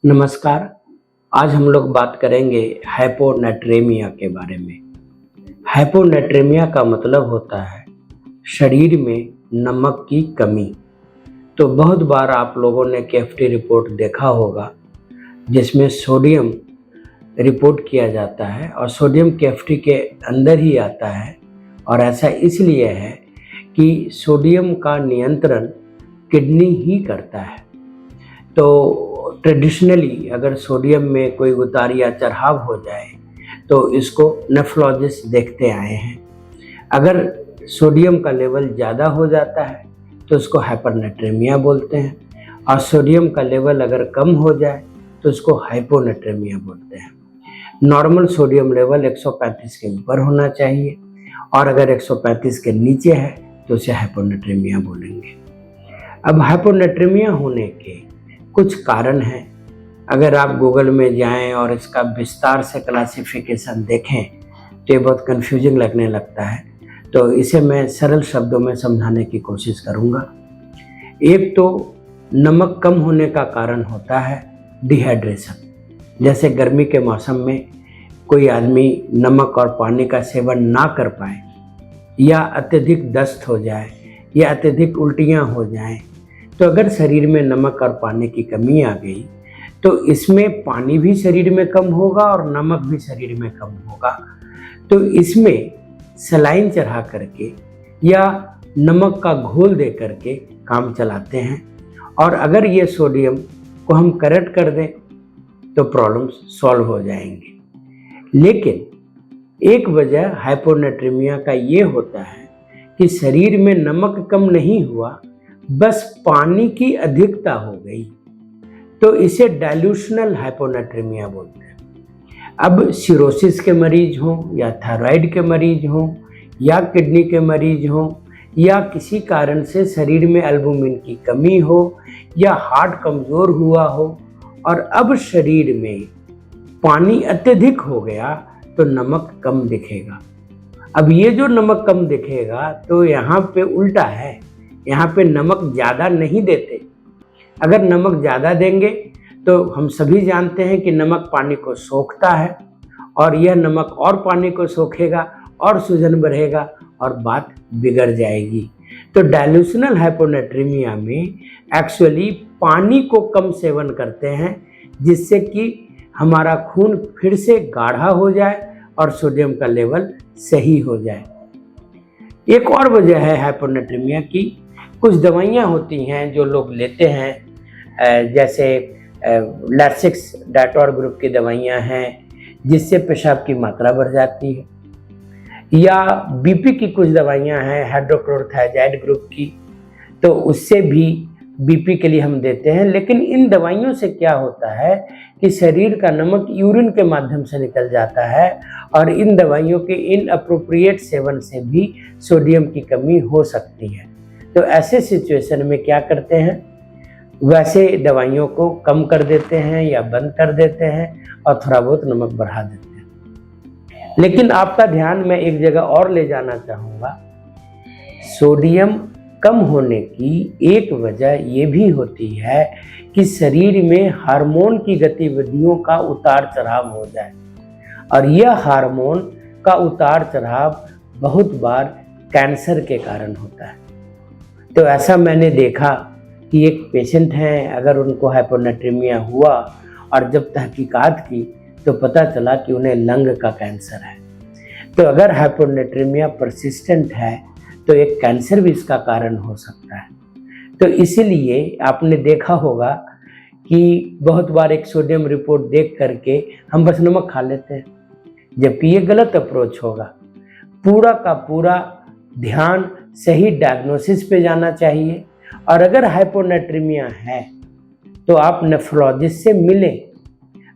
नमस्कार। आज हम लोग बात करेंगे हाइपोनेट्रेमिया के बारे में। हाइपोनेट्रेमिया का मतलब होता है शरीर में नमक की कमी। तो बहुत बार आप लोगों ने केएफटी रिपोर्ट देखा होगा जिसमें सोडियम रिपोर्ट किया जाता है और सोडियम केएफटी के अंदर ही आता है, और ऐसा इसलिए है कि सोडियम का नियंत्रण किडनी ही करता है। तो ट्रेडिशनली अगर सोडियम में कोई उतार या चढ़ाव हो जाए तो इसको नेफ्रोलॉजिस्ट देखते आए हैं। अगर सोडियम का लेवल ज़्यादा हो जाता है तो उसको हाइपरनेट्रेमिया बोलते हैं, और सोडियम का लेवल अगर कम हो जाए तो उसको हाइपोनेट्रेमिया बोलते हैं। नॉर्मल सोडियम लेवल 135 के ऊपर होना चाहिए, और अगर 135 के नीचे है तो उसे हाइपोनेट्रेमिया बोलेंगे। अब हाइपोनेट्रेमिया होने के कुछ कारण हैं। अगर आप गूगल में जाएं और इसका विस्तार से क्लासिफिकेशन देखें तो ये बहुत कंफ्यूजिंग लगने लगता है, तो इसे मैं सरल शब्दों में समझाने की कोशिश करूंगा। एक तो नमक कम होने का कारण होता है डिहाइड्रेशन। जैसे गर्मी के मौसम में कोई आदमी नमक और पानी का सेवन ना कर पाए, या अत्यधिक दस्त हो जाए, या अत्यधिक उल्टियाँ हो जाएं, तो अगर शरीर में नमक और पानी की कमी आ गई तो इसमें पानी भी शरीर में कम होगा और नमक भी शरीर में कम होगा। तो इसमें सलाइन चढ़ा करके या नमक का घोल दे करके काम चलाते हैं, और अगर ये सोडियम को हम करेक्ट कर दें तो प्रॉब्लम्स सॉल्व हो जाएंगे। लेकिन एक वजह हाइपोनेट्रेमिया का ये होता है कि शरीर में नमक कम नहीं हुआ, बस पानी की अधिकता हो गई, तो इसे डाइल्यूशनल हाइपोनेट्रेमिया बोलते हैं। अब सिरोसिस के मरीज हों, या थायराइड के मरीज हों, या किडनी के मरीज हों, या किसी कारण से शरीर में एल्बुमिन की कमी हो, या हार्ट कमज़ोर हुआ हो और अब शरीर में पानी अत्यधिक हो गया तो नमक कम दिखेगा। अब ये जो नमक कम दिखेगा तो यहाँ पे उल्टा है, यहाँ पे नमक ज़्यादा नहीं देते। अगर नमक ज़्यादा देंगे तो हम सभी जानते हैं कि नमक पानी को सोखता है, और यह नमक और पानी को सोखेगा और सूजन बढ़ेगा और बात बिगड़ जाएगी। तो डाइल्यूशनल हाइपोनेट्रेमिया में एक्चुअली पानी को कम सेवन करते हैं, जिससे कि हमारा खून फिर से गाढ़ा हो जाए और सोडियम का लेवल सही हो जाए। एक और वजह है हाइपोनेट्रेमिया की, कुछ दवाइयाँ होती हैं जो लोग लेते हैं, जैसे लैसिक्स डायटोर ग्रुप की दवाइयाँ हैं जिससे पेशाब की मात्रा बढ़ जाती है, या बीपी की कुछ दवाइयाँ हैं हाइड्रोक्लोरोथियाजाइड ग्रुप की, तो उससे भी बीपी के लिए हम देते हैं। लेकिन इन दवाइयों से क्या होता है कि शरीर का नमक यूरिन के माध्यम से निकल जाता है, और इन दवाइयों के इनअप्रोप्रिएट सेवन से भी सोडियम की कमी हो सकती है। तो ऐसे सिचुएशन में क्या करते हैं, वैसे दवाइयों को कम कर देते हैं या बंद कर देते हैं और थोड़ा बहुत नमक बढ़ा देते हैं। लेकिन आपका ध्यान मैं एक जगह और ले जाना चाहूँगा। सोडियम कम होने की एक वजह ये भी होती है कि शरीर में हार्मोन की गतिविधियों का उतार चढ़ाव हो जाए, और यह हार्मोन का उतार चढ़ाव बहुत बार कैंसर के कारण होता है। तो ऐसा मैंने देखा कि एक पेशेंट हैं, अगर उनको हाइपोनेट्रेमिया हुआ और जब तहकीकात की तो पता चला कि उन्हें लंग का कैंसर है। तो अगर हाइपोनेट्रेमिया परसिस्टेंट है तो एक कैंसर भी इसका कारण हो सकता है। तो इसीलिए आपने देखा होगा कि बहुत बार एक सोडियम रिपोर्ट देख करके हम बस नमक खा लेते हैं, जबकि ये गलत अप्रोच होगा। पूरा का पूरा ध्यान सही डायग्नोसिस पे जाना चाहिए, और अगर हाइपोनेट्रेमिया है तो आप नेफ्रोलॉजिस्ट से मिलें।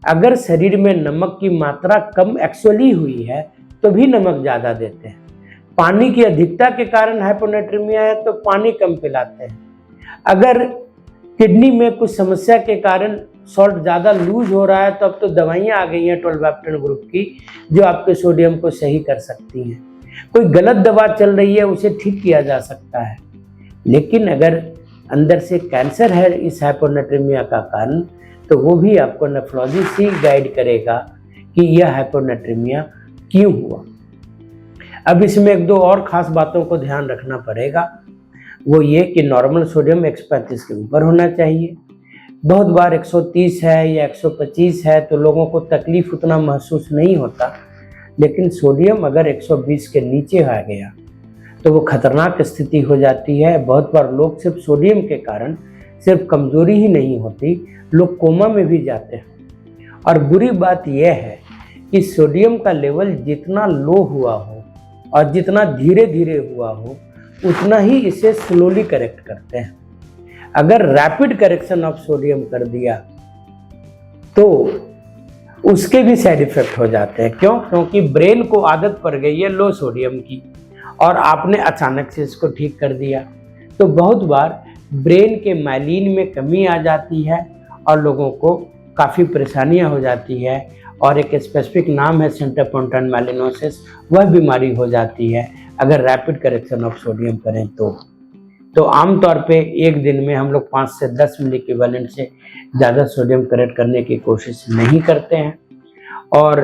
अगर शरीर में नमक की मात्रा कम एक्चुअली हुई है तो भी नमक ज़्यादा देते हैं। पानी की अधिकता के कारण हाइपोनेट्रेमिया है तो पानी कम पिलाते हैं। अगर किडनी में कुछ समस्या के कारण सॉल्ट ज़्यादा लूज हो रहा है तो अब तो दवाइयाँ आ गई हैं 12-leptin ग्रुप की, जो आपके सोडियम को सही कर सकती हैं। कोई गलत दवा चल रही है उसे ठीक किया जा सकता है। लेकिन अगर अंदर से कैंसर है इस हाइपोनेट्रेमिया का कारण, तो वो भी आपको नेफ्रोलॉजिस्ट ही गाइड करेगा कि यह हाइपोनेट्रीमिया क्यों हुआ। अब इसमें एक दो और खास बातों को ध्यान रखना पड़ेगा, वो ये कि नॉर्मल सोडियम 135 के ऊपर होना चाहिए। बहुत बार 130 है या 125 है तो लोगों को तकलीफ उतना महसूस नहीं होता, लेकिन सोडियम अगर 120 के नीचे आ गया तो वो खतरनाक स्थिति हो जाती है। बहुत बार लोग सिर्फ सोडियम के कारण सिर्फ कमजोरी ही नहीं होती, लोग कोमा में भी जाते हैं। और बुरी बात यह है कि सोडियम का लेवल जितना लो हुआ हो और जितना धीरे धीरे हुआ हो उतना ही इसे स्लोली करेक्ट करते हैं। अगर रैपिड करेक्शन ऑफ सोडियम कर दिया तो उसके भी साइड इफेक्ट हो जाते हैं। क्यों? क्योंकि ब्रेन को आदत पड़ गई है लो सोडियम की और आपने अचानक से इसको ठीक कर दिया, तो बहुत बार ब्रेन के माइलिन में कमी आ जाती है और लोगों को काफ़ी परेशानियां हो जाती है। और एक स्पेसिफिक नाम है सेंटरपोंटन माइलिनोसिस, वह बीमारी हो जाती है अगर रैपिड करेक्शन ऑफ सोडियम करें तो आमतौर पे एक दिन में हम लोग 5 से 10 मिली इक्विवेलेंट से ज़्यादा सोडियम करेक्ट करने की कोशिश नहीं करते हैं और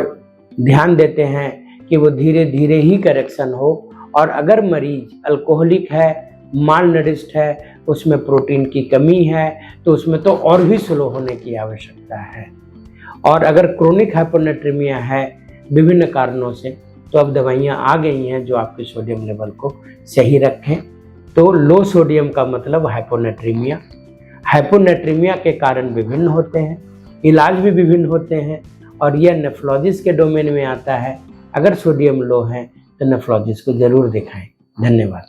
ध्यान देते हैं कि वो धीरे धीरे ही करेक्शन हो। और अगर मरीज अल्कोहलिक है, माल नरिश्ड है, उसमें प्रोटीन की कमी है, तो उसमें तो और भी स्लो होने की आवश्यकता है। और अगर क्रोनिक हाइपोनेट्रीमिया है विभिन्न कारणों से, तो अब दवाइयाँ आ गई हैं जो आपके सोडियम लेवल को सही रखें। तो लो सोडियम का मतलब हाइपोनेट्रीमिया। हाइपोनेट्रीमिया के कारण विभिन्न होते हैं, इलाज भी विभिन्न होते हैं और यह नेफ्रोलॉजिस्ट के डोमेन में आता है। अगर सोडियम लो है तो नेफ्रोलॉजिस्ट को ज़रूर दिखाएं। धन्यवाद।